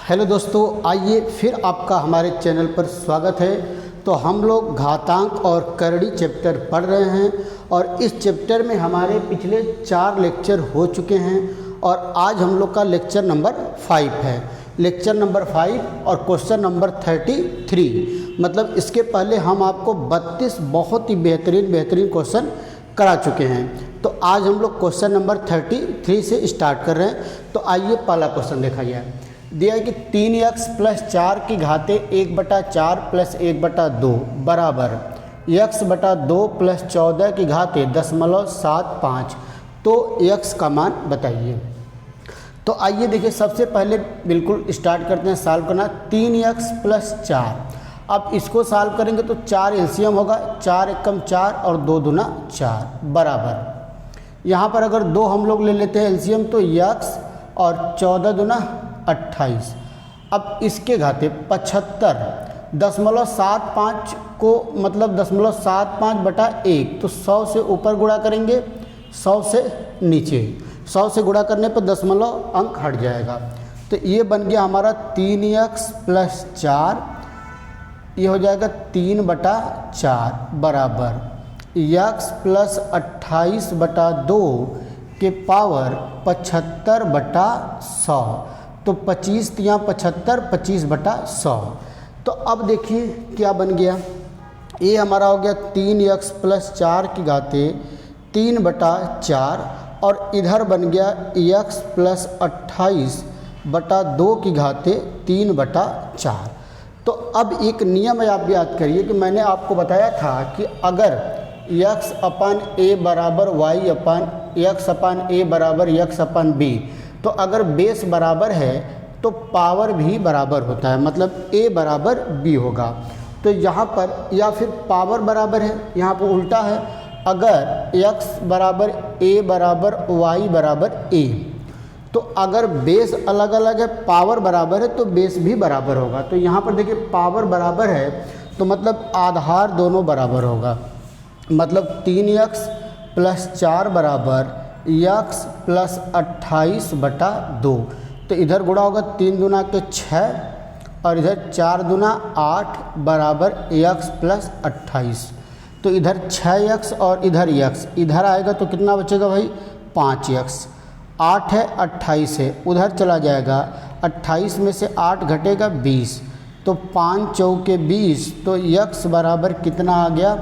Hello दोस्तों, आइए फिर आपका हमारे चैनल पर स्वागत है। तो हम लोग घातांक और करड़ी चैप्टर पढ़ रहे हैं और इस चैप्टर में हमारे पिछले 4 लेक्चर हो चुके हैं और आज हम लोग का लेक्चर नंबर 5 है। लेक्चर नंबर 5 और क्वेश्चन नंबर 33। मतलब इसके पहले हम आपको 32 बहुत ही बेहतरीन क्वेश्चन करा चुके हैं। तो आज हम लोग क्वेश्चन नंबर 33 से स्टार्ट कर रहे हैं। तो आइए पहला क्वेश्चन देखा जाए। दिया है कि 3x + 4 की घाते 1/4 + 1/2 बराबर x/2 + 14 की घाते 0.75। तो x का मान बताइए। तो आइए देखिए, सबसे पहले बिल्कुल स्टार्ट करते हैं सॉल्व करना। 3x + 4, अब इसको सॉल्व करेंगे तो 4 एलसीएम होगा, 4 एकम 4 और 2 दूना 4 बराबर। यहाँ पर अगर 2 हम लोग ले लेते हैं एलसीएम तो x और 14 दूना 28। अब इसके घाते 75, 0.75 को मतलब 0.75/1, तो 100 से ऊपर गुणा करेंगे, 100 से नीचे। 100 से गुणा करने पर दशमलव अंक हट जाएगा। तो ये बन गया हमारा 3x + 4, ये हो जाएगा 3/4 बराबर x + 28/2 के पावर 75/100। तो 25 तियाँ 75, 25/100। तो अब देखिए क्या बन गया। ये हमारा हो गया 3x + 4 की घाते 3/4 और इधर बन गया x + 28/2 की घाते 3/4। तो अब एक नियम है, आप याद करिए कि मैंने आपको बताया था कि अगर x/a बराबर x/a बराबर x/b, तो अगर बेस बराबर है तो पावर भी बराबर होता है, मतलब a बराबर b होगा। तो यहाँ पर या फिर पावर बराबर है, यहाँ पर उल्टा है। अगर x बराबर a बराबर y बराबर a, तो अगर बेस अलग अलग है, पावर बराबर है, तो बेस भी बराबर होगा। तो यहाँ पर देखिए पावर बराबर है तो मतलब आधार दोनों बराबर होगा। मतलब 3x + 4 बराबर x + 28/2। तो इधर गुणा होगा 3 दूना के 6 और इधर 4 दूना 8 बराबर x + 28। तो इधर 6x और इधर x, इधर आएगा तो कितना बचेगा भाई 5x। 8 है 28 है, उधर चला जाएगा, 28 में से 8 घटेगा 20, तो 5 चौके 20। तो x बराबर कितना आ गया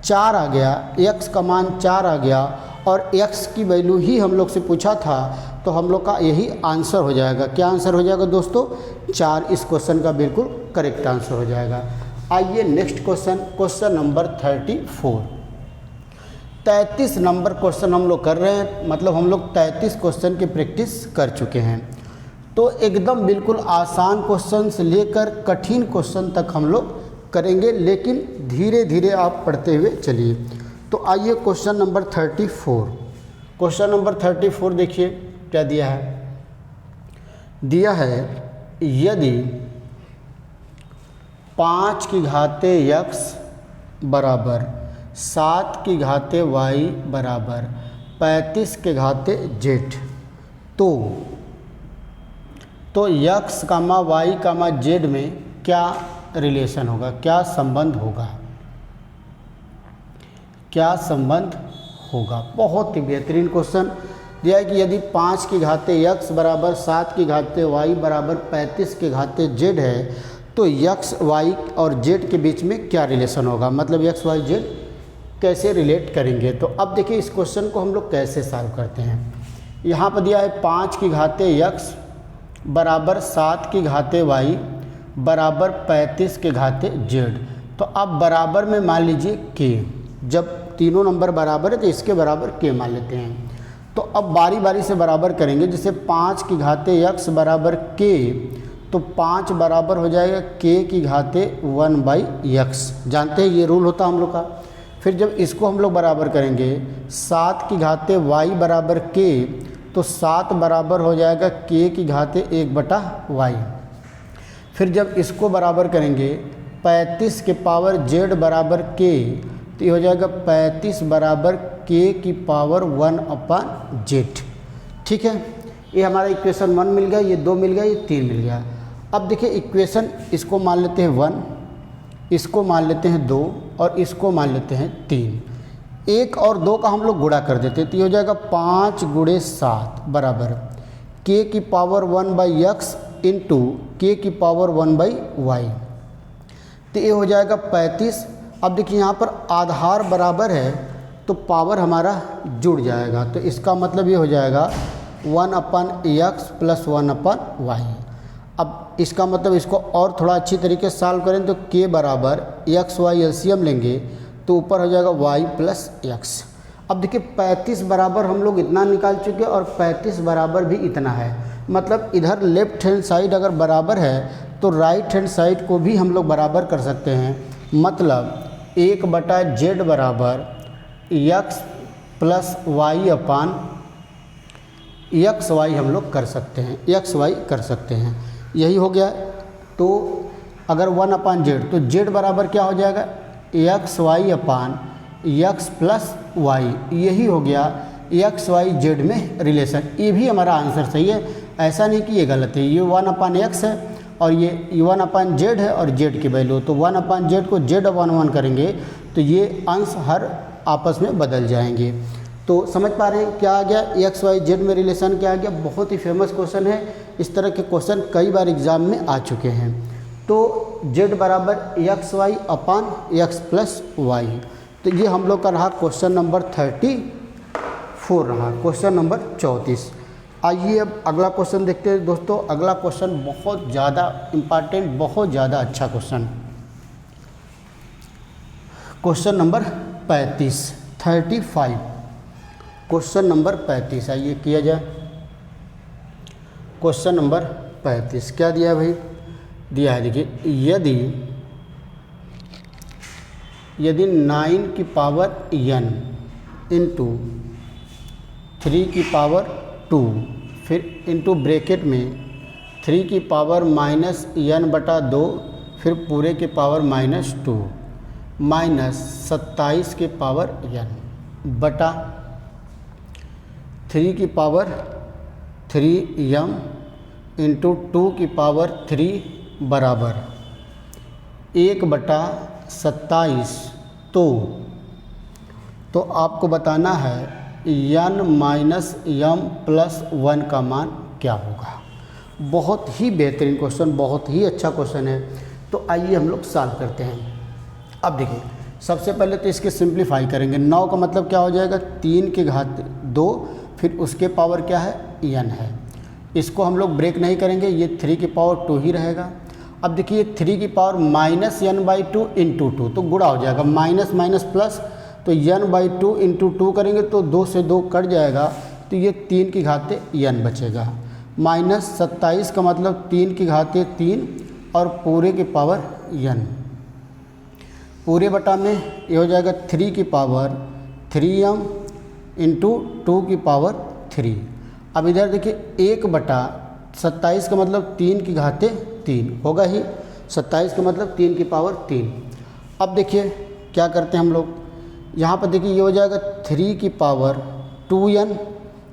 4 आ गया। x का मान 4 आ गया और x की वैल्यू ही हम लोग से पूछा था, तो हम लोग का यही आंसर हो जाएगा। क्या आंसर हो जाएगा दोस्तों 4। इस क्वेश्चन का बिल्कुल करेक्ट आंसर हो जाएगा। आइए next question number 34। 33 number question हम लोग कर रहे हैं, मतलब हम लोग 33 क्वेश्चन की प्रैक्टिस कर चुके हैं। तो एकदम बिल्कुल आसान क्वेश्चन से लेकर कठिन क्वेश्चन तक हम लोग करेंगे, लेकिन धीरे धीरे आप पढ़ते हुए चलिए। तो आइए क्वेश्चन नंबर 34। क्वेश्चन नंबर 34 देखिए क्या दिया है। दिया है यदि 5 की घाते x बराबर 7 की घाते y बराबर 35 के घाते z, तो x, y, z में क्या रिलेशन होगा, क्या संबंध होगा, क्या संबंध होगा। बहुत ही बेहतरीन क्वेश्चन दिया है कि यदि 5 की घाते x बराबर 7 की घाते y बराबर 35 के घाते z है, तो x, y और z के बीच में क्या रिलेशन होगा, मतलब x, y, z कैसे रिलेट करेंगे। तो अब देखिए इस क्वेश्चन को हम लोग कैसे सॉल्व करते हैं। यहाँ पर दिया है 5 की घाते x बराबर 7 की घाते y बराबर 35 के घाते z। तो अब बराबर में मान लीजिए k, जब तीनों नंबर बराबर है तो इसके बराबर k मान लेते हैं। तो अब बारी बारी से बराबर करेंगे। जैसे 5 की घाते x बराबर k, तो 5 बराबर हो जाएगा k की घाते 1/x। जानते हैं ये रूल होता है हम लोग का। फिर जब इसको हम लोग बराबर करेंगे 7 की घाते y बराबर k, तो 7 बराबर हो जाएगा k की घाते 1/y। फिर जब इसको बराबर करेंगे 35 के पावर z बराबर k, तो ये हो जाएगा 35 बराबर k की पावर 1/z। ठीक है, ये हमारा इक्वेशन 1 मिल गया, ये 2 मिल गया, ये 3 मिल गया। अब देखिए इक्वेशन इसको मान लेते हैं 1, इसको मान लेते हैं 2 और इसको मान लेते हैं 3। 1 और 2 का हम लोग गुणा कर देते हैं तो ये हो जाएगा 5 × 7 बराबर k की पावर 1/x इंटू के की पावर 1/y। तो ये हो जाएगा 35। अब देखिए यहाँ पर आधार बराबर है तो पावर हमारा जुड़ जाएगा, तो इसका मतलब ये हो जाएगा 1/x + 1/y। अब इसका मतलब इसको और थोड़ा अच्छी तरीके से सॉल्व करें तो k बराबर x y एलसीएम लेंगे तो ऊपर हो जाएगा y + x। अब देखिए 35 बराबर हम लोग इतना निकाल चुके हैं और 35 बराबर भी इतना है, मतलब इधर लेफ्ट हैंड साइड अगर बराबर है तो राइट हैंड साइड को भी हम लोग बराबर कर सकते हैं। मतलब 1/z बराबर x + y/xy हम लोग कर सकते हैं, xy कर सकते हैं, यही हो गया। तो अगर 1/z तो z बराबर क्या हो जाएगा xy/x + y, यही हो गया xy/z में रिलेशन। ये भी हमारा आंसर सही है, ऐसा नहीं कि ये गलत है। ये 1/x है और ये 1/z है और z की वैल्यू, तो 1/z को z/1 करेंगे तो ये अंश हर आपस में बदल जाएंगे। तो समझ पा रहे हैं क्या आ गया, xy/z में रिलेशन क्या आ गया। बहुत ही फेमस क्वेश्चन है, इस तरह के क्वेश्चन कई बार एग्जाम में आ चुके हैं। तो z बराबर xy/x + y, तो ये हम लोग का रहा क्वेश्चन नंबर 34 रहा, क्वेश्चन नंबर 34। आइए अब अगला क्वेश्चन देखते हैं दोस्तों। अगला क्वेश्चन बहुत ज़्यादा इम्पॉर्टेंट, बहुत ज़्यादा अच्छा question, question number 35 question number 35। आइए किया जाए। क्वेश्चन नंबर 35 क्या दिया है भाई, दिया है देखिए, यदि 9 की पावर n इंटू 3 की पावर 2 फिर इंटू ब्रैकेट में 3 की पावर -n/2 फिर पूरे के पावर -2 -27 के पावर n बटा 3 की पावर 3m इंटू 2 की पावर 3 बराबर 1/27। तो आपको बताना है n - m+1 का मान क्या होगा। बहुत ही बेहतरीन क्वेश्चन, बहुत ही अच्छा क्वेश्चन है। तो आइए हम लोग सॉल्व करते हैं। अब देखिए सबसे पहले तो इसके सिंप्लीफाई करेंगे। 9 का मतलब क्या हो जाएगा 3 की घात 2 फिर उसके पावर क्या है n है। इसको हम लोग ब्रेक नहीं करेंगे, ये 3 की पावर 2 ही रहेगा। अब देखिए 3 की पावर -n/2 इंटू 2 तो गुणा हो जाएगा, माइनस माइनस प्लस, तो n/2 इंटू 2 करेंगे तो 2 से 2 कट जाएगा तो ये 3 की घाते n बचेगा। -27 का मतलब 3 की घाते 3 और पूरे की पावर n, पूरे बटा में ये हो जाएगा 3 की पावर 3m इंटू 2 की पावर 3। अब इधर देखिए 1/27 का मतलब 3 की घाते 3 होगा ही, 27 का मतलब 3 की पावर 3। अब देखिए क्या करते हैं हम लोग, यहाँ पर देखिए ये हो जाएगा 3 की पावर 2n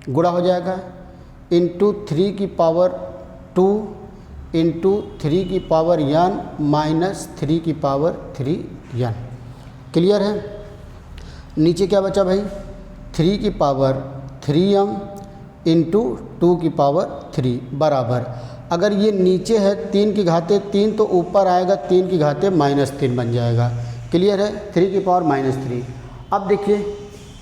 गुणा हो जाएगा इंटू 3 की पावर 2 इंटू 3 की पावर n माइनस 3 की पावर 3n। क्लियर है। नीचे क्या बचा भाई 3 की पावर 3m इंटू 2 की पावर 3 बराबर, अगर ये नीचे है 3 की घाते 3 तो ऊपर आएगा 3 की घाते -3 बन जाएगा। क्लियर है, 3 की पावर -3। अब देखिए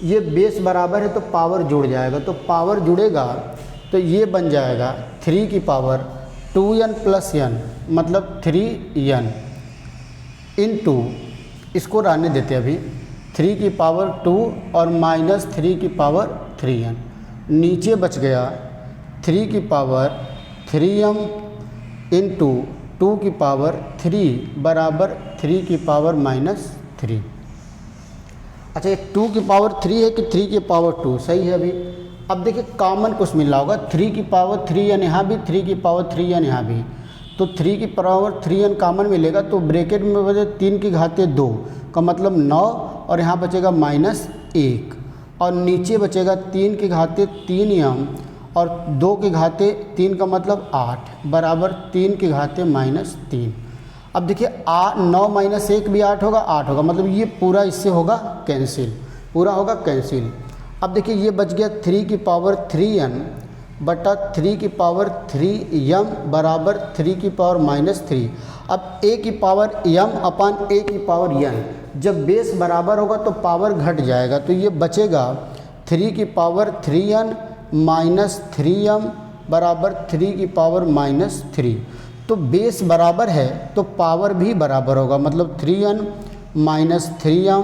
ये बेस बराबर है तो पावर जुड़ जाएगा, तो पावर जुड़ेगा तो ये बन जाएगा 3 की पावर 2n + n मतलब 3n इंटू, इसको रहने देते अभी, 3 की पावर 2 और -3 की पावर 3n, नीचे बच गया 3 की पावर 3m इंटू 2 की पावर 3 बराबर 3 की पावर -3। अच्छा ये 2 की पावर 3 है कि 3 की पावर 2, सही है अभी। अब देखिए कॉमन कुछ मिल रहा होगा, 3 की पावर 3n यहाँ भी, 3 की पावर 3n यहाँ भी, तो 3 की पावर 3n कॉमन मिलेगा तो ब्रैकेट में बचे 3 की घाते 2 का मतलब 9 और यहाँ बचेगा -1 और नीचे बचेगा 3 की घाते 3m और 2 की घाते 3 का मतलब 8 बराबर 3 की घाते -3। अब देखिए 9 - 1 भी 8 होगा, 8 होगा, मतलब ये पूरा इससे होगा कैंसिल, पूरा होगा कैंसिल। अब देखिए ये बच गया 3 की पावर 3n बटा 3 की पावर 3m बराबर 3 की पावर -3। अब a की पावर m अपान a की पावर n, जब बेस बराबर होगा तो पावर घट जाएगा, तो ये बचेगा 3 की पावर 3n माइनस 3m बराबर 3 की पावर -3। तो बेस बराबर है तो पावर भी बराबर होगा, मतलब 3n माइनस 3m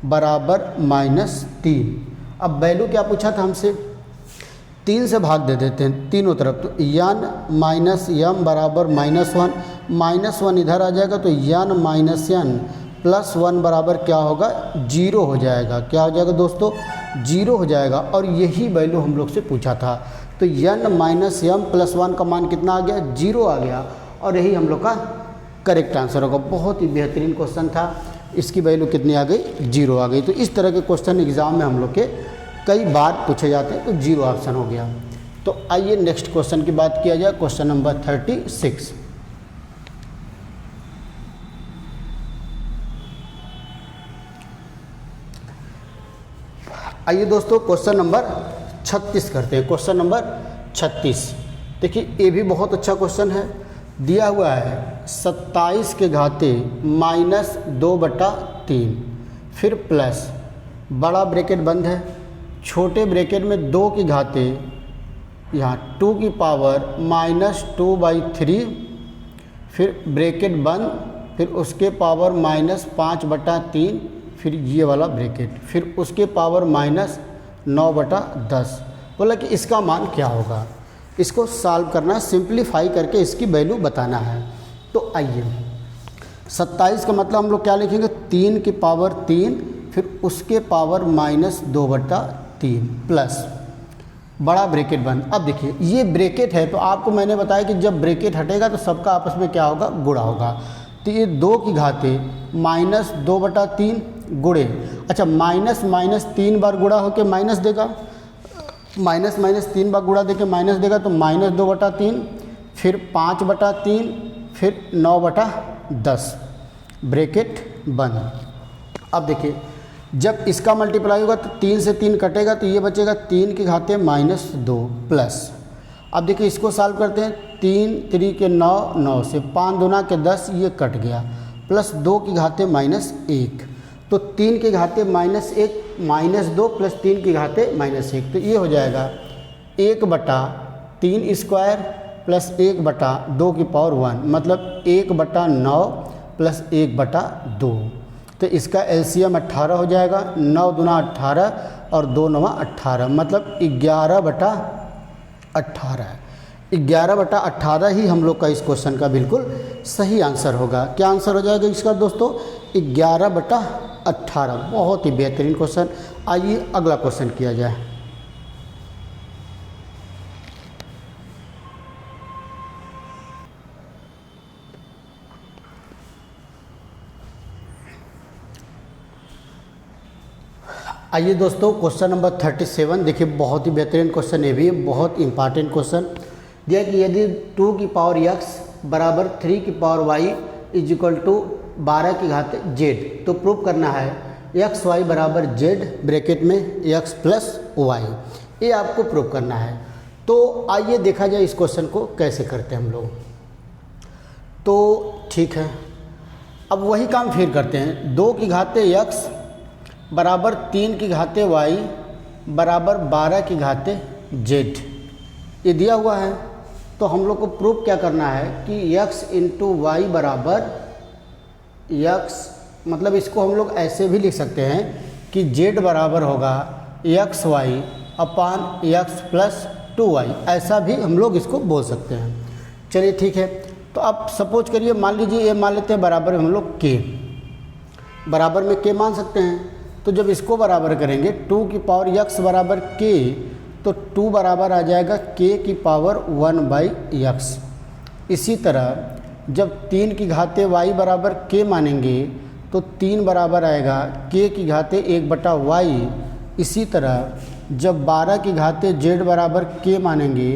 बराबर -3। अब वैल्यू क्या पूछा था हमसे, 3 से भाग दे देते हैं तीनों तरफ, तो n माइनस m बराबर -1, -1 इधर आ जाएगा तो n माइनस n प्लस 1 बराबर क्या होगा, 0 हो जाएगा। क्या हो जाएगा दोस्तों, 0 हो जाएगा। और यही वैल्यू हम लोग से पूछा था, तो n माइनस m प्लस 1 का मान कितना आ गया, 0 आ गया, और यही हम लोग का करेक्ट आंसर होगा। बहुत ही बेहतरीन क्वेश्चन था, इसकी वैल्यू कितनी आ गई, 0 आ गई। तो इस तरह के क्वेश्चन एग्ज़ाम में हम लोग के कई बार पूछे जाते हैं, तो 0 ऑप्शन हो गया। तो आइए नेक्स्ट क्वेश्चन की बात किया जाए, क्वेश्चन नंबर 36। आइए दोस्तों क्वेश्चन नंबर 36 करते हैं। क्वेश्चन नंबर 36 देखिए, ये भी बहुत अच्छा क्वेश्चन है। दिया हुआ है 27 के घाते -2/3, फिर प्लस बड़ा ब्रैकेट बंद है, छोटे ब्रैकेट में 2 की घाते यहाँ 2 की पावर -2/3, फिर ब्रैकेट बंद, फिर उसके पावर -5/3, फिर ये वाला ब्रैकेट, फिर उसके पावर -9/10। बोला कि इसका मान क्या होगा, इसको सॉल्व करना है, सिंप्लीफाई करके इसकी वैल्यू बताना है। तो आइए 27 का मतलब हम लोग क्या लिखेंगे, 3 की पावर 3, फिर उसके पावर -2/3 प्लस बड़ा ब्रैकेट बंद। अब देखिए ये ब्रैकेट है, तो आपको मैंने बताया कि जब ब्रैकेट हटेगा तो सबका आपस में क्या होगा, गुणा होगा। तो ये 2 की घाते -2/3 गुणे, अच्छा माइनस 3 बार गुणा होकर माइनस देगा, -3 बार गुणा देके माइनस देगा, तो -2/3, फिर 5/3, फिर 9/10 ब्रैकेट बंद। अब देखिए जब इसका मल्टीप्लाई होगा तो 3 से 3 कटेगा, तो ये बचेगा 3 की घाते -2 प्लस। अब देखिए इसको सॉल्व करते हैं, 3 3 के 9, 9 से 5 दूना के 10, ये कट गया, प्लस 2 की घाते -1, तो 3 की घाते -1 -2 प्लस 3 की घाते -1, तो ये हो जाएगा 1/3 स्क्वायर प्लस 1/2 की पावर 1, मतलब 1/9 प्लस 1/2। तो इसका एलसीएम 18 हो जाएगा, 9 दूना 18 और 2 9 18, मतलब 11/18। 11/18 ही हम लोग का इस क्वेश्चन का बिल्कुल सही आंसर होगा। क्या आंसर हो जाएगा इसका दोस्तों, 11/18। बहुत ही बेहतरीन क्वेश्चन। आइए अगला क्वेश्चन किया जाए। आइए दोस्तों क्वेश्चन नंबर 37 देखिए, बहुत ही बेहतरीन क्वेश्चन है, भी बहुत इंपॉर्टेंट क्वेश्चन। दिया कि यदि 2 की पावर x बराबर 3 की power y is equal to 12 की घाते z, तो प्रूव करना है x y बराबर z ब्रैकेट में x प्लस y, ये आपको प्रूव करना है। तो आइए देखा जाए इस क्वेश्चन को कैसे करते हैं हम लोग। तो ठीक है, अब वही काम फिर करते हैं। 2 की घाते x बराबर 3 की घाते y बराबर 12 की घाते z, ये दिया हुआ है। तो हम लोग को प्रूफ क्या करना है कि x इंटू वाई बराबर x, मतलब इसको हम लोग ऐसे भी लिख सकते हैं कि z बराबर होगा xy अपान x प्लस 2y, ऐसा भी हम लोग इसको बोल सकते हैं। चलिए ठीक है, तो अब सपोज करिए, मान लीजिए ये मान लेते हैं बराबर हम लोग k, बराबर में k मान सकते हैं। तो जब इसको बराबर करेंगे 2 की पावर x बराबर k, तो 2 बराबर आ जाएगा k की पावर 1/x। इसी तरह जब 3 की घाते y बराबर k मानेंगे तो 3 बराबर आएगा k की घाते 1/y। इसी तरह जब 12 की घाते z बराबर k मानेंगे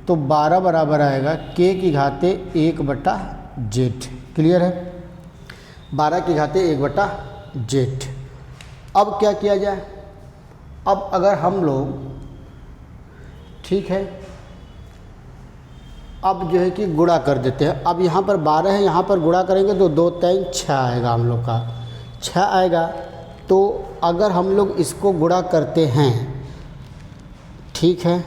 तो 12 बराबर आएगा k की घाते 1/z। क्लियर है? 12 की घाते 1/z। अब क्या किया जाए? अब अगर हम लोग, ठीक है, अब जो है कि गुणा कर देते हैं। अब यहाँ पर 12 है, यहाँ पर गुणा करेंगे तो 2 3 6 आएगा, हम लोग का 6 आएगा। तो अगर हम लोग इसको गुणा करते हैं, ठीक है,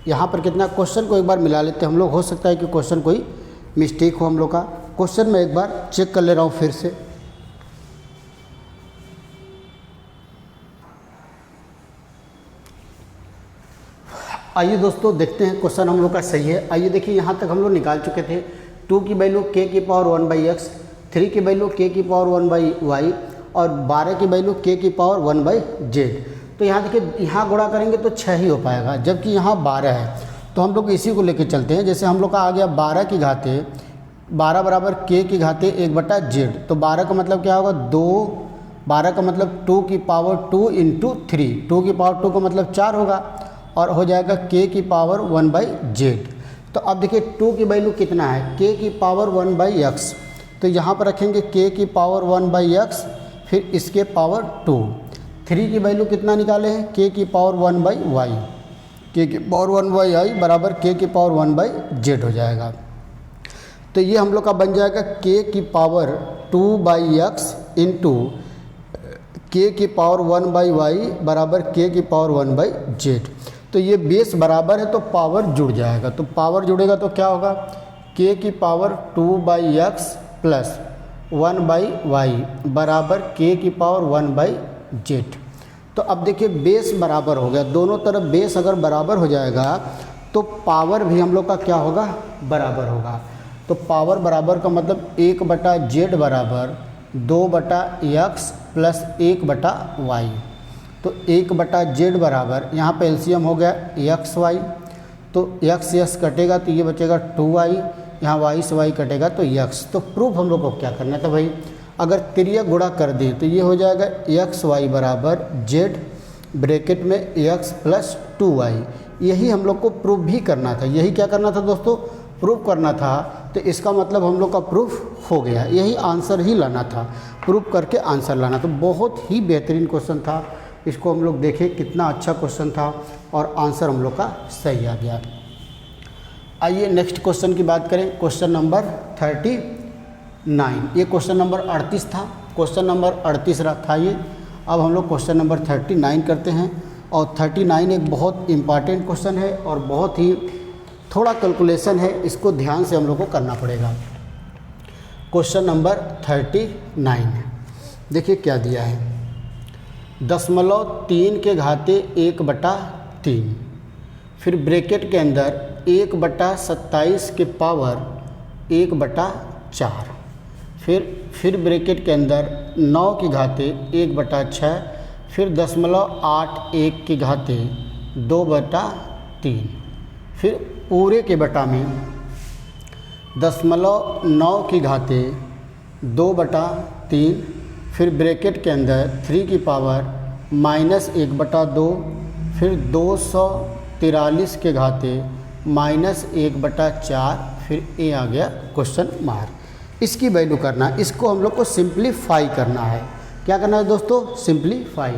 यहाँ पर कितना, क्वेश्चन को एक बार मिला लेते हैं हम लोग, हो सकता है कि क्वेश्चन कोई मिस्टेक हो हम लोग का। क्वेश्चन में एक बार चेक कर ले रहा हूँ फिर से। आइए दोस्तों देखते हैं क्वेश्चन हम लोग का सही है। आइए देखिए, यहाँ तक हम लोग निकाल चुके थे 2 की वैल्यू k की पावर 1/x, 3 की वैल्यू k की पावर 1/y और 12 की वैल्यू k की पावर 1/z। तो यहाँ देखिए, यहाँ गुणा करेंगे तो 6 ही हो पाएगा, जबकि यहाँ 12 है। तो हम लोग इसी को लेके चलते हैं। जैसे हम लोग का आ गया 12 की घाते, 12 बराबर k की घाते 1/z। तो 12 का मतलब क्या होगा 2, 12 का मतलब 2 की पावर 2 × 3, 2 की पावर 2 का मतलब 4 होगा और हो जाएगा k की पावर 1/z। तो अब देखिए 2 की वैल्यू कितना है, k की पावर 1/x। तो यहाँ पर रखेंगे k की पावर 1/x, फिर इसके पावर 2। 3 की वैल्यू कितना निकाले हैं, k की पावर 1/y, k की पावर 1/y बराबर k की पावर 1/z हो जाएगा। तो ये हम लोग का बन जाएगा k की पावर 2/x इंटू k की पावर 1/y बराबर k की पावर 1/z। तो ये बेस बराबर है तो पावर जुड़ जाएगा। तो पावर जुड़ेगा तो क्या होगा, k की पावर 2/x प्लस 1/y बराबर k की पावर 1/z। तो अब देखिए बेस बराबर हो गया, दोनों तरफ बेस अगर बराबर हो जाएगा तो पावर भी हम लोग का क्या होगा, बराबर होगा। तो पावर बराबर का मतलब 1/z बराबर 2/x प्लस 1/y। तो 1/z बराबर, यहाँ पे एलसीएम हो गया xy, तो x कटेगा तो ये बचेगा 2y, यहाँ y से y कटेगा तो x। तो प्रूफ हम लोग को क्या करना था भाई, अगर तिर्यक गुणा कर दें तो ये हो जाएगा xy बराबर z ब्रैकेट में x प्लस 2y। यही हम लोग को प्रूफ भी करना था। यही क्या करना था दोस्तों, प्रूफ करना था। तो इसका मतलब हम लोग का प्रूफ हो गया, यही आंसर ही लाना था, प्रूफ करके आंसर लाना। तो बहुत ही बेहतरीन क्वेश्चन था, इसको हम लोग देखें कितना अच्छा क्वेश्चन था और आंसर हम लोग का सही आ गया। आइए नेक्स्ट क्वेश्चन की बात करें, क्वेश्चन नंबर 39। ये क्वेश्चन नंबर 38 था, क्वेश्चन नंबर 38 था ये। अब हम लोग क्वेश्चन नंबर 39 करते हैं। और 39 एक बहुत इम्पॉर्टेंट क्वेश्चन है और बहुत ही थोड़ा कैलकुलेशन है, इसको ध्यान से हम लोग को करना पड़ेगा। क्वेश्चन नंबर 39 देखिए क्या दिया है, 0.3 के घाते 1/3, फिर ब्रैकेट के अंदर 1/27 के पावर 1/4, फिर ब्रैकेट के अंदर 9 की घाते 1/6, फिर 0.81 की घाते 2/3, फिर पूरे के बटा में 0.9 की घाते 2/3, फिर ब्रैकेट के अंदर 3 की पावर -1/2, फिर 243 के घाते -1/4, फिर ए आ गया क्वेश्चन मार्क। इसकी वैल्यू करना, इसको हम लोग को सिंप्लीफाई करना है। क्या करना है दोस्तों, सिंप्लीफाई।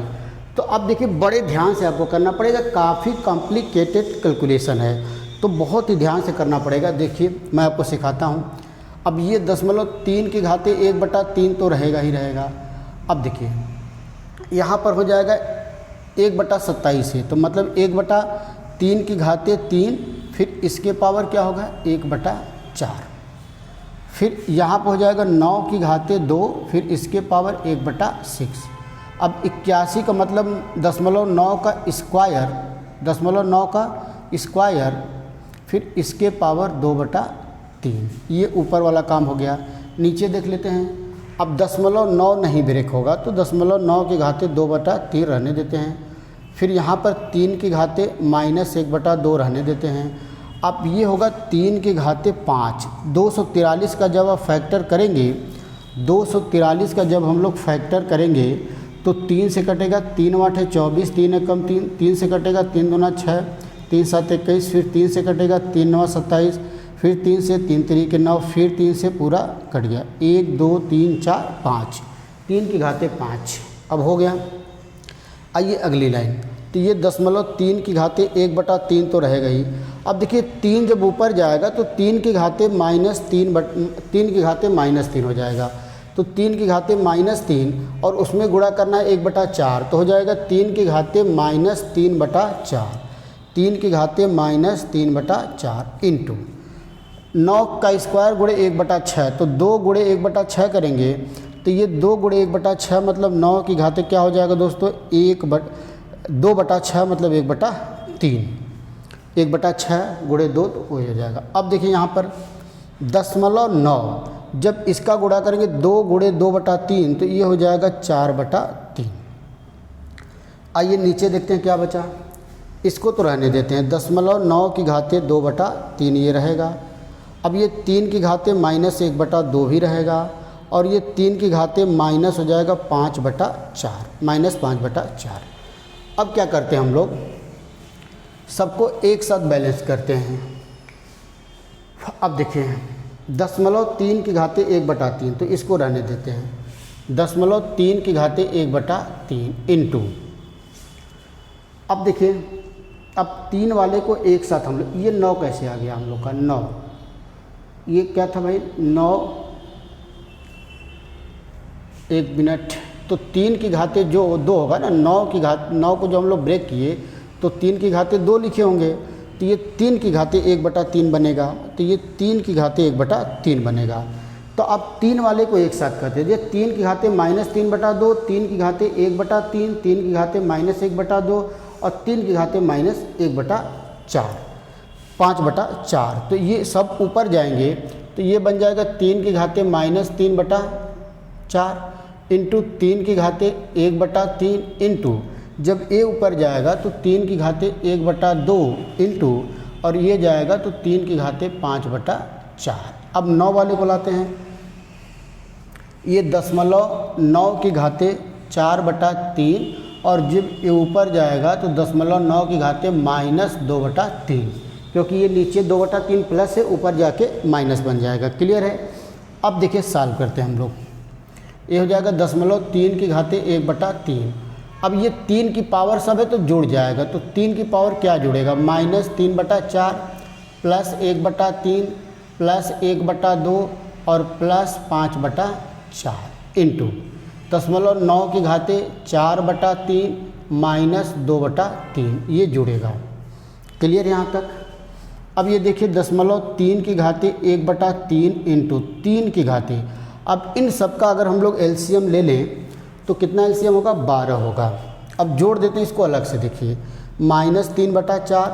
तो अब देखिए बड़े ध्यान से आपको करना पड़ेगा, काफ़ी कॉम्प्लिकेटेड कैलकुलेशन है तो बहुत ही ध्यान से करना पड़ेगा। देखिए मैं आपको सिखाता हूँ। अब ये 0.3 की घाते 1/3 तो रहेगा ही रहेगा। अब देखिए यहाँ पर हो जाएगा 1/27 है, तो मतलब 1/3 की घाते 3, फिर इसके पावर क्या होगा 1/4, फिर यहाँ पर हो जाएगा 9 की घाते 2, फिर इसके पावर 1/6। अब 81 का मतलब 0.9 का स्क्वायर, 0.9 का स्क्वायर, फिर इसके पावर 2/3। ये ऊपर वाला काम हो गया। नीचे देख लेते हैं। अब 0.9 नहीं ब्रेक होगा तो 0.9 की घाते 2/3 रहने देते हैं। फिर यहाँ पर 3 की घाते -1/2 रहने देते हैं। अब ये होगा 3 की घाते 5। 243 का जब आप फैक्टर करेंगे, 243 का जब हम लोग फैक्टर करेंगे तो 3 से कटेगा, 3 8 है 24, 3 एकम 3, 3 से कटेगा, 3 दूना 6, 3 7 21, फिर 3 से कटेगा, 3 9 27, फिर 3 से 3 3 के 9, फिर 3 से पूरा कट गया, 1 2 3 4 5, 3 की घाते 5। अब हो गया। आइए अगली लाइन, तो ये 0.3 की घाते 1/3 तो रहेगा ही। अब देखिए 3 जब ऊपर जाएगा तो 3 की घाते -3 की घाते -3 हो जाएगा, तो 3 की घाते -3 और उसमें गुणा करना है 1/4, तो हो जाएगा 3 की घाते -3/4, 3 की घाते -3/4 इंटू 9 का स्क्वायर गुणे 1/6, तो 2 गुणे 1/6 करेंगे तो ये 2 गुणे 1/6 मतलब 9 की घाते क्या हो जाएगा दोस्तों, 2/6 मतलब 1/3, 1/6 गुणे 2 तो वही हो जाएगा। अब देखिए यहाँ पर 0.9 जब इसका गुणा करेंगे 2 गुणे 2/3 तो ये हो जाएगा 4/3। आइए नीचे देखते हैं क्या बचा, इसको तो रहने देते हैं, 0.9 की घाते 2/3 ये रहेगा। अब ये 3 की घाते -1/2 भी रहेगा और ये 3 की घाते माइनस हो जाएगा 5/4, -5/4। अब क्या करते हैं हम लोग, सबको एक साथ बैलेंस करते हैं। अब देखिए 0.3 की घाते 1/3 तो इसको रहने देते हैं, 0.3 की घाते 1/3 इंटू, अब देखिए अब 3 वाले को एक साथ हम लोग, ये 9 कैसे आ गया हम लोग का 9, ये क्या था भाई 9, 1 मिनट, तो 3 की घाते जो 2 होगा ना, 9 को जो हम लोग ब्रेक किए तो 3 की घाते 2 लिखे होंगे, तो ये 3 की घाते 1/3 बनेगा, तो ये 3 की घाते 1/3 बनेगा। तो अब 3 वाले को एक साथ करते हैं, ये 3 की घाते -3/2, 3 की घाते 1/3, 3 की घाते -1/2 और 3 की घाते -1/4, 5/4, तो ये सब ऊपर जाएंगे तो ये बन जाएगा 3 की घाते -3/4 इंटू 3 की घाते 1/3 इंटू, जब ए ऊपर जाएगा तो 3 की घाते 1/2 इंटू और ये जाएगा तो 3 की घाते 5/4। अब 9 वाले को लाते हैं, ये 0.9 की घाते 4/3 और जब ये ऊपर जाएगा तो 0.9 की घाते -2/3, क्योंकि ये नीचे 2/3 प्लस है, ऊपर जाके माइनस बन जाएगा। क्लियर है। अब देखिए सॉल्व करते हैं हम लोग, ये हो जाएगा 0.3 की घाते 1/3। अब ये 3 की पावर सब है तो जुड़ जाएगा, तो 3 की पावर क्या जुड़ेगा, -3/4 प्लस 1/3 प्लस 1/2 और प्लस 5/4 इंटू 0.9 की घाते 4/3 -2/3, ये जुड़ेगा। क्लियर यहाँ तक। अब ये देखिए 0.3 की घाते 1/3 इंटू 3 की घाते, अब इन सब का अगर हम लोग एलसीएम ले लें तो कितना एलसीएम होगा, 12 होगा। अब जोड़ देते हैं इसको अलग से, देखिए -3/4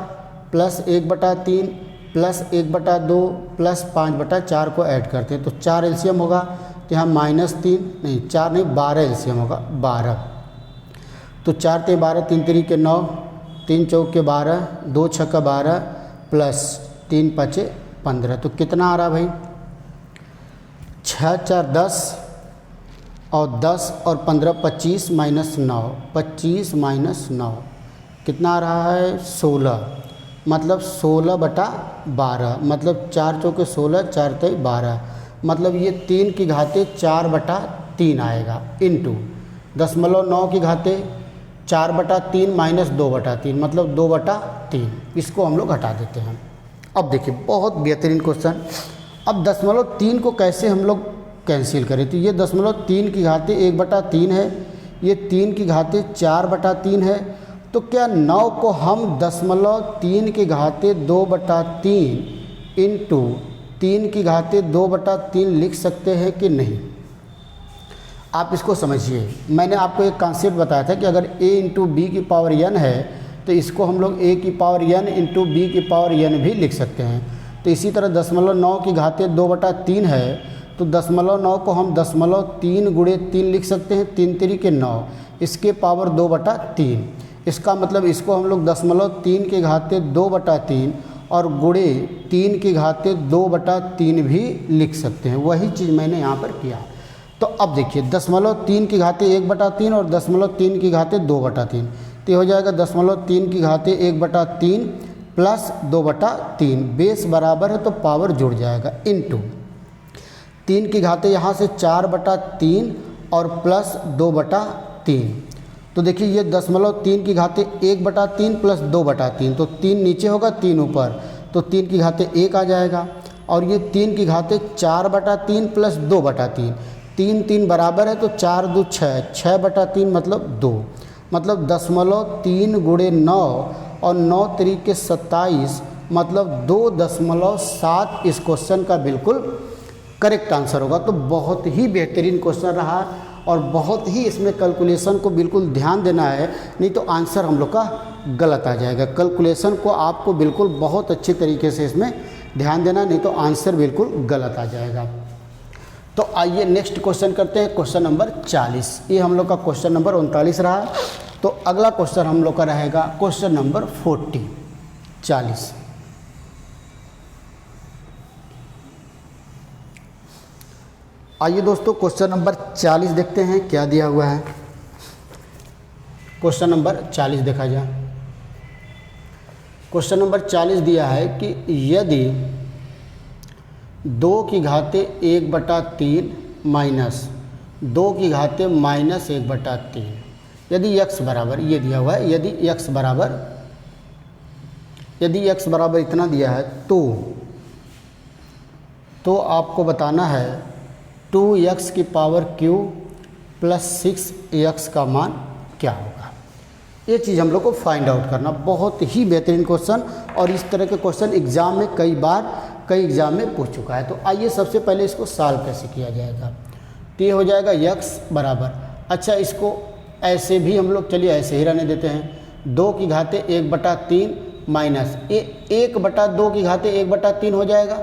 प्लस 1/3 प्लस 1/2 प्लस 5/4 को ऐड करते हैं तो 4 एलसीएम होगा, तो यहाँ -3 नहीं 4 नहीं 12 एलसीएम होगा, 12। तो 4 × 12, 3 3 के 9, 3 4 के 12, 2 6 का 12 प्लस 3 5 15, तो कितना आ रहा भाई, 6 4 10 और 10 और 15 25 -9, 25 -9 कितना आ रहा है, 16, मतलब 16/12, मतलब 4 चौके 16, 4 3 12, मतलब ये 3 की घाते 4/3 आएगा इंटू 0.9 की घाते 4/3 -2/3 मतलब 2/3, इसको हम लोग हटा देते हैं। अब देखिए बहुत बेहतरीन क्वेश्चन। अब 0.3 को कैसे हम लोग कैंसिल करें, तो ये 0.3 की घाते 1/3 है, ये 3 की घाते 4/3 है, तो क्या 9 को हम 0.3 की घाते 2/3 इंटू 3 की घाते 2/3 लिख सकते हैं कि नहीं। आप इसको समझिए, मैंने आपको एक कॉन्सेप्ट बताया था कि अगर a इंटू बी की पावर n है तो इसको हम लोग a की पावर n इंटू बी की पावर n भी लिख सकते हैं। तो इसी तरह 0.9 की घाते 2/3 है तो 0.9 को हम 0.3 गुणे 3 लिख सकते हैं, 3 3 के 9, इसके पावर 2/3। इसका मतलब इसको हम लोग 0.3 की घाते 2/3 और गुणे 3 की घाते 2/3 भी लिख सकते हैं। वही चीज़ मैंने यहाँ पर किया। तो अब देखिए 0.3 की घाते 1/3 और 0.3 की घाते 2/3, तो ये हो जाएगा 0.3 की घाते 1/3 प्लस 2/3, बेस बराबर है तो पावर जुड़ जाएगा, इनटू 3 की घाते यहाँ से 4/3 और प्लस 2/3। तो देखिए ये 0.3 की घाते 1/3 प्लस 2/3, तो 3 नीचे होगा 3 ऊपर, तो 3 की घाते 1 आ जाएगा। और ये 3 की घाते 4/3 प्लस 2/3, 3 3 बराबर है तो 4 2 6, 6/3 मतलब 2, मतलब 0.3 गुणे 9 और 9 तरीके 27, मतलब 2.7 इस क्वेश्चन का बिल्कुल करेक्ट आंसर होगा। तो बहुत ही बेहतरीन क्वेश्चन रहा और बहुत ही इसमें कैलकुलेशन को बिल्कुल ध्यान देना है, नहीं तो आंसर हम लोग का गलत आ जाएगा। कैलकुलेशन को आपको बिल्कुल बहुत अच्छे तरीके से इसमें ध्यान देना, नहीं तो आंसर बिल्कुल गलत आ जाएगा। तो आइए नेक्स्ट क्वेश्चन करते हैं, क्वेश्चन नंबर 40। ये हम लोग का क्वेश्चन नंबर 39 रहा। तो अगला क्वेश्चन हम लोग का रहेगा क्वेश्चन नंबर 40। आइए दोस्तों क्वेश्चन नंबर 40 देखते हैं क्या दिया हुआ है। क्वेश्चन नंबर 40 देखा जाए। क्वेश्चन नंबर 40 दिया है कि यदि 2 की घाते 1/3 माइनस 2 की घाते माइनस 1/3, यदि x बराबर, ये दिया हुआ है, यदि x बराबर इतना दिया है तो आपको बताना है 2x की पावर q प्लस 6x का मान क्या होगा। ये चीज़ हम लोग को फाइंड आउट करना, बहुत ही बेहतरीन क्वेश्चन, और इस तरह के क्वेश्चन एग्ज़ाम में कई एग्ज़ाम में पूछ चुका है। तो आइए सबसे पहले इसको सॉल्व कैसे किया जाएगा। तो ये हो जाएगा x बराबर, अच्छा इसको ऐसे भी हम लोग, चलिए ऐसे ही रहने देते हैं, 2 की घाते 1/3 माइनस 1/2 की घाते 1/3 हो जाएगा,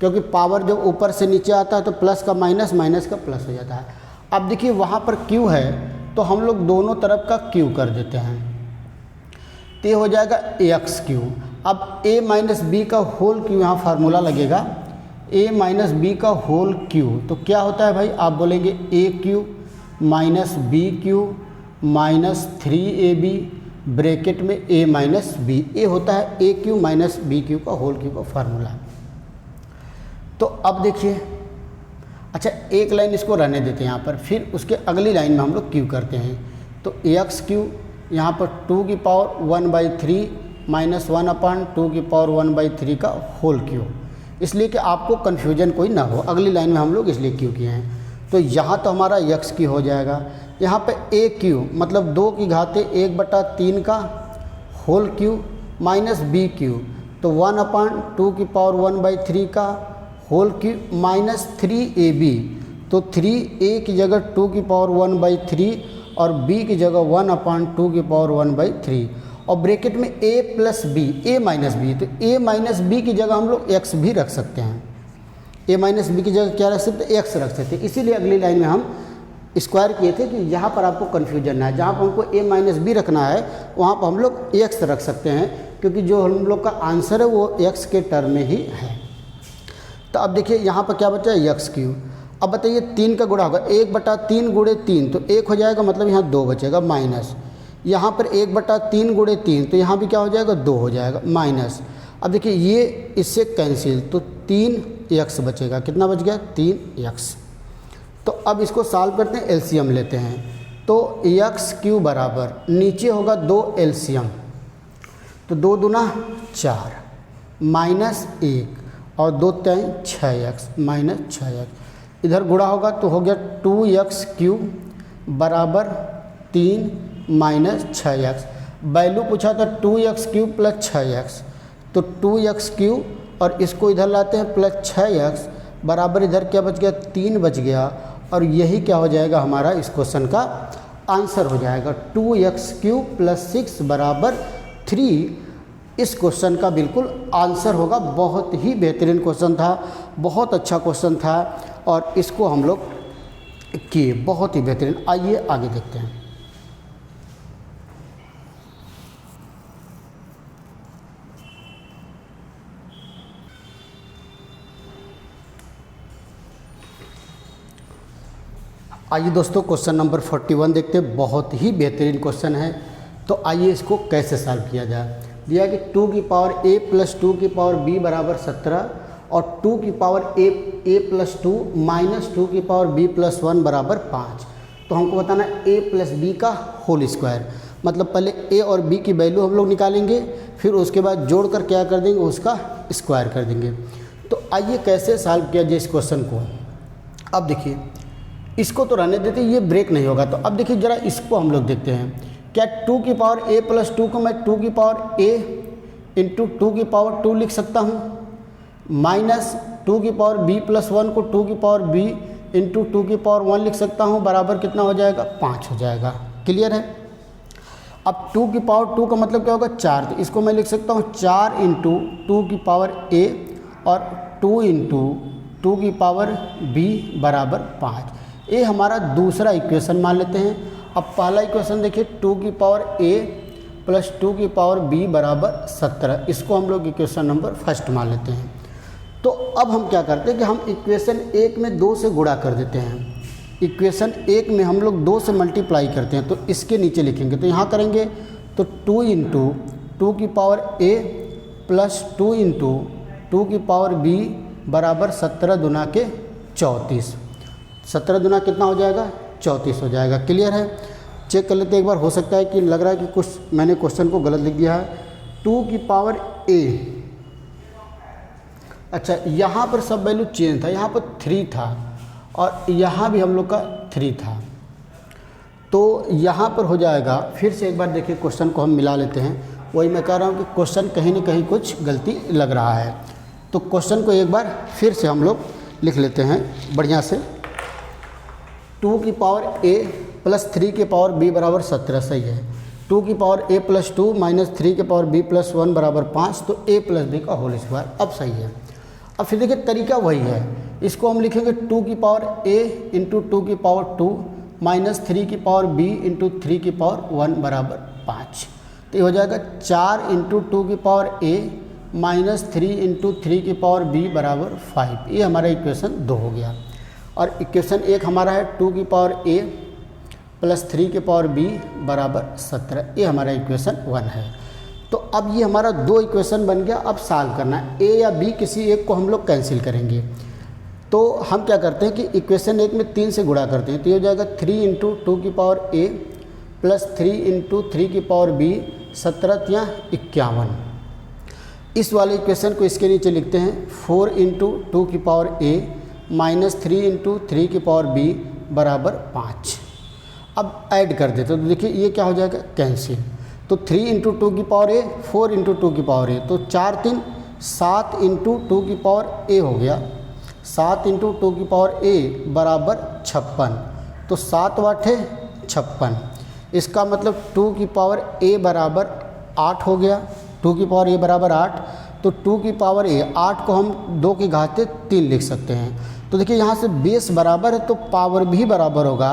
क्योंकि पावर जब ऊपर से नीचे आता है तो प्लस का माइनस, माइनस का प्लस हो जाता है। अब देखिए वहाँ पर q है तो हम लोग दोनों तरफ का q कर देते हैं, तो ये हो जाएगा x3। अब a माइनस बी का होल क्यू यहाँ फार्मूला लगेगा, a माइनस बी का होल क्यू, तो क्या होता है भाई, आप बोलेंगे a³ minus b³ minus 3ab bracket में a माइनस बी, ये होता है a³ माइनस b³ का होल क्यू का फार्मूला। तो अब देखिए, अच्छा एक लाइन इसको रहने देते हैं यहाँ पर, फिर उसके अगली लाइन में हम लोग क्यू करते हैं। तो x³ यहाँ पर 2 की पावर 1/3 माइनस 1/2 की पावर 1/3 का होल क्यू, इसलिए कि आपको कन्फ्यूजन कोई ना हो, अगली लाइन में हम लोग इसलिए क्यू किए हैं। तो यहाँ तो हमारा x³ हो जाएगा, यहाँ पे a³ मतलब 2 की घाते 1/3 का होल क्यू माइनस b³, तो 1/2 की पावर 1/3 का होल क्यू माइनस 3ab, तो 3a की जगह 2 की पावर 1/3 और b की जगह 1/2 की पावर 1/3, और ब्रैकेट में a plus B, a minus B, तो a माइनस बी की जगह हम लोग x भी रख सकते हैं, a माइनस बी की जगह क्या रख सकते हैं, x रख सकते हैं। इसीलिए अगली लाइन में हम स्क्वायर किए थे कि यहाँ पर आपको कन्फ्यूजन ना है, जहाँ पर हमको a माइनस बी रखना है वहाँ पर हम लोग x रख सकते हैं, क्योंकि जो हम लोग का आंसर है वो x के टर्म में ही है। तो अब देखिए यहाँ पर क्या बचा है, x³। अब बताइए 3 का गुणा होगा 1/3 गुणे 3, तो 1 हो जाएगा, मतलब यहाँ 2 बचेगा माइनस, यहाँ पर 1/3 गुणे 3, तो यहाँ भी क्या हो जाएगा, 2 हो जाएगा माइनस। अब देखिए ये इससे कैंसिल, तो 3x बचेगा, कितना बच गया, 3x। तो अब इसको सॉल्व करते हैं, एलसीएम लेते हैं। तो x³ बराबर नीचे होगा 2 एलसीएम, तो 2 दूना 4 माइनस 1 और 2 3 6x माइनस 6x, इधर गुणा होगा तो हो गया 2x³ बराबर 3 माइनस 6x। वैल्यू पूछा था 2x³ प्लस 6x, तो 2x³ और इसको इधर लाते हैं प्लस 6x बराबर, इधर क्या बच गया, 3 बच गया, और यही क्या हो जाएगा, हमारा इस क्वेश्चन का आंसर हो जाएगा। 2x³ प्लस 6 बराबर 3 इस क्वेश्चन का बिल्कुल आंसर होगा। बहुत ही बेहतरीन क्वेश्चन था, बहुत अच्छा क्वेश्चन था, और इसको हम लोग किए, बहुत ही बेहतरीन। आइए आगे देखते हैं। आइए दोस्तों क्वेश्चन नंबर 41 देखते हैं। बहुत ही बेहतरीन क्वेश्चन है, तो आइए इसको कैसे सॉल्व किया जाए। दिया कि 2 की पावर a प्लस 2 की पावर b बराबर 17 और 2 की पावर a प्लस 2 माइनस 2 की पावर b प्लस 1 बराबर 5। तो हमको बताना a प्लस b का होल स्क्वायर, मतलब पहले a और b की वैल्यू हम लोग निकालेंगे, फिर उसके बाद जोड़ कर क्या कर देंगे, उसका स्क्वायर कर देंगे। तो आइए कैसे सॉल्व किया जाए इस क्वेश्चन को। अब देखिए, इसको तो रहने देते, ये ब्रेक नहीं होगा। तो अब देखिए ज़रा इसको हम लोग देखते हैं। क्या 2 की पावर a प्लस 2 को मैं 2 की पावर a इंटू 2 की पावर 2 लिख सकता हूँ, माइनस 2 की पावर b प्लस 1 को 2 की पावर b इंटू 2 की पावर 1 लिख सकता हूँ, बराबर कितना हो जाएगा, 5 हो जाएगा। क्लियर है। अब 2 की पावर 2 का मतलब क्या होगा, 4। तो इसको मैं लिख सकता हूँ 4 इंटू 2 की पावर a और 2 इंटू 2 की पावर b बराबर 5। ये हमारा दूसरा इक्वेशन मान लेते हैं। अब पहला इक्वेशन देखिए, 2 की पावर a प्लस 2 की पावर b बराबर 17, इसको हम लोग इक्वेशन नंबर फर्स्ट मान लेते हैं। तो अब हम क्या करते हैं कि हम इक्वेशन 1 में 2 से गुणा कर देते हैं। इक्वेशन 1 में हम लोग 2 से मल्टीप्लाई करते हैं, तो इसके नीचे लिखेंगे। तो यहाँ करेंगे तो 2 इंटू 2 की पावर a प्लस 2 इंटू 2 की पावर b बराबर 17 दुना के 34। 17 दुना कितना हो जाएगा, 34 हो जाएगा। क्लियर है। चेक कर लेते हैं एक बार, हो सकता है कि लग रहा है कि कुछ मैंने क्वेश्चन को गलत लिख दिया है। 2 की पावर a, अच्छा यहाँ पर सब वैल्यू चेंज था, यहाँ पर 3 था और यहाँ भी हम लोग का 3 था, तो यहाँ पर हो जाएगा। फिर से एक बार देखिए क्वेश्चन को हम मिला लेते हैं। वही मैं कह रहा हूँ कि क्वेश्चन कहीं ना कहीं कुछ गलती लग रहा है, तो क्वेश्चन को एक बार फिर से हम लोग लिख लेते हैं बढ़िया से। 2 की पावर a प्लस 3 की पावर b बराबर 17, सही है। 2 की पावर a प्लस 2 माइनस 3 की पावर b प्लस 1 बराबर 5, तो a प्लस b का होल स्क्वायर, अब सही है। अब फिर देखिए तरीका वही है, इसको हम लिखेंगे 2 की पावर a इंटू 2 की पावर 2 माइनस 3 की पावर b इंटू 3 की पावर 1 बराबर 5। तो ये हो जाएगा 4 इंटू 2 की पावर a माइनस 3 इंटू 3 की पावर b बराबर 5। ये हमारा इक्वेशन 2 हो गया। और इक्वेशन 1 हमारा है 2 की पावर a प्लस 3 की पावर b बराबर 17, ये हमारा इक्वेशन 1 है। तो अब ये हमारा 2 इक्वेशन बन गया। अब सॉल्व करना है, a या b किसी एक को हम लोग कैंसिल करेंगे। तो हम क्या करते हैं कि इक्वेशन 1 में 3 से गुणा करते हैं, तो ये हो जाएगा 3 इंटू 2 की पावर a प्लस 3 इंटू 3 की पावर b, 17 या 51। इस वाले इक्वेशन को इसके नीचे लिखते हैं 4 इंटू 2 की पावर a माइनस 3 इंटू 3 की पावर b बराबर 5। अब ऐड कर देते, तो देखिए ये क्या हो जाएगा, कैंसिल। तो 3 इंटू 2 की पावर a, 4 इंटू 2 की पावर a, तो 4 3 7 इंटू 2 की पावर a हो गया। 7 इंटू 2 की पावर a बराबर 56, तो 7 वाटे 56। इसका मतलब 2 की पावर a बराबर 8 हो गया। 2 की पावर a बराबर 8, तो 2 की पावर a, 8 को हम 2 की घाते 3 लिख सकते हैं। तो देखिए यहाँ से बेस बराबर है तो पावर भी बराबर होगा,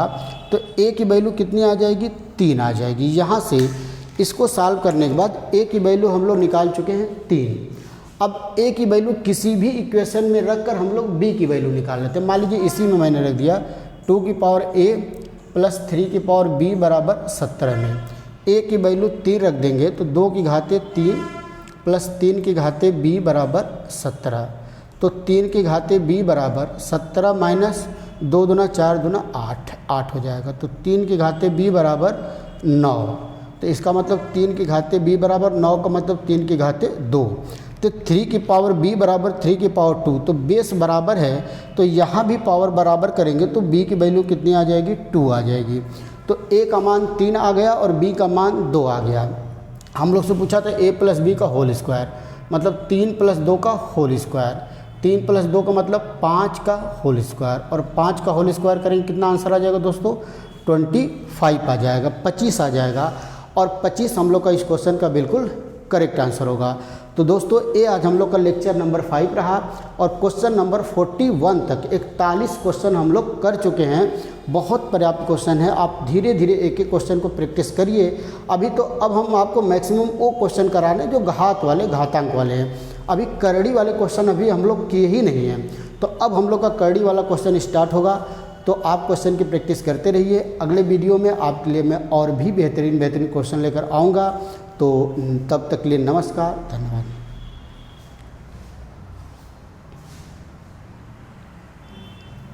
तो a की वैल्यू कितनी आ जाएगी, 3 आ जाएगी। यहाँ से इसको सॉल्व करने के बाद a की वैल्यू हम लोग निकाल चुके हैं 3। अब a की वैल्यू किसी भी इक्वेशन में रख कर हम लोग b की वैल्यू निकाल लेते हैं। मान लीजिए इसी में मैंने रख दिया 2 की पावर a प्लस 3 की पावर b बराबर 17 में a की वैल्यू 3 रख देंगे, तो 2 की घाते 3 प्लस 3 की घाते b बराबर 17, तो 3 की घाते b बराबर 17 माइनस 2 दूना 4 दूना 8, 8 हो जाएगा। तो 3 की घाते b बराबर 9, तो इसका मतलब 3 की घाते b बराबर 9 का मतलब 3 की घाते 2, तो 3 की पावर b बराबर 3 की पावर 2, तो बेस बराबर है तो यहाँ भी पावर बराबर करेंगे तो b की वैल्यू कितनी आ जाएगी, 2 आ जाएगी। तो a का मान 3 आ गया और b का मान 2 आ गया। हम लोग से पूछा था a प्लस b का होल स्क्वायर, मतलब 3 प्लस 2 का होल स्क्वायर। 3 प्लस 2 का मतलब 5 का होल स्क्वायर, और 5 का होल स्क्वायर करेंगे कितना आंसर आ जाएगा दोस्तों, 25 आ जाएगा, 25 आ जाएगा। और 25 हम लोग का इस क्वेश्चन का बिल्कुल करेक्ट आंसर होगा। तो दोस्तों ये आज हम लोग का लेक्चर नंबर 5 रहा और क्वेश्चन नंबर 41 तक 41 क्वेश्चन हम लोग कर चुके हैं। बहुत पर्याप्त क्वेश्चन है, आप धीरे धीरे एक एक क्वेश्चन को प्रैक्टिस करिए। अभी तो अब हम आपको मैक्सिमम वो क्वेश्चन करा रहे हैं जो घात वाले, घातांक वाले हैं। अभी करड़ी वाले क्वेश्चन अभी हम लोग किए ही नहीं हैं, तो अब हम लोग का करड़ी वाला क्वेश्चन स्टार्ट होगा। तो आप क्वेश्चन की प्रैक्टिस करते रहिए। अगले वीडियो में आपके लिए मैं और भी बेहतरीन क्वेश्चन लेकर आऊँगा। तो तब तक के लिए नमस्कार, धन्यवाद।